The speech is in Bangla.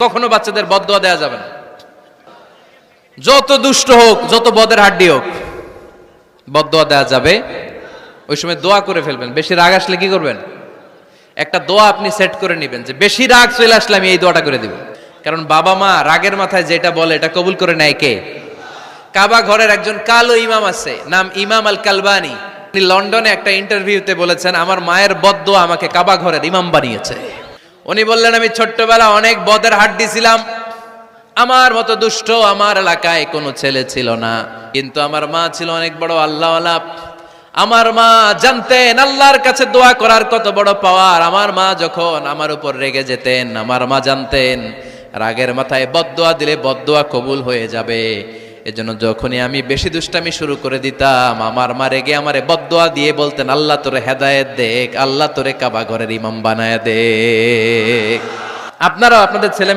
কখনো বাচ্চাদের বদদোয়া দেওয়া যাবে না। যত দুষ্ট হোক, যত বদের হাড্ডি হোক, বদদোয়া দেওয়া যাবে। ওই সময় দোয়া করে ফেলবেন। বেশি রাগ আসলে কি করবেন? একটা দোয়া আপনি সেট করে নেবেন যে বেশি রাগ চলে আসলে আমি এই দোয়াটা করে দিব। কারণ বাবা মা রাগের মাথায় যেটা বলে এটা কবুল করে নেয় কে? কাবা ঘরের একজন কালো ইমাম আছে, নাম ইমাম আল কালবানি। তিনি লন্ডনে একটা ইন্টারভিউতে বলেছেন, আমার মায়ের বদদোয়া আমাকে কাবা ঘরের ইমাম বানিয়েছে। উনি বললেন, আমি ছোট্টবেলা অনেক বদের হাড্ডি ছিলাম, আমার মতো দুষ্ট আমার এলাকায় কোনো ছেলে ছিল না, কিন্তু আমার মা ছিল অনেক বড় আল্লাহওয়ালা। আমার মা জানতেন আল্লাহর কাছে দোয়া করার কত বড় পাওয়ার। আমার মা যখন আমার উপর রেগে যেতেন, আমার মা জানতেন রাগের মাথায় বদদোয়া দিলে বদদোয়া কবুল হয়ে যাবে। এজন্য যখনই আমি বেশি দুষ্টামি শুরু করে দিতাম, আমার মা রেগে আমারে বদদোয়া দিয়ে বলতেন, আল্লাহ তোরে হেদায়েত দেখ, আল্লাহ তোরে কাবা ঘরের ইমাম বানায় দেখ। আপনারাও আপনাদের ছেলে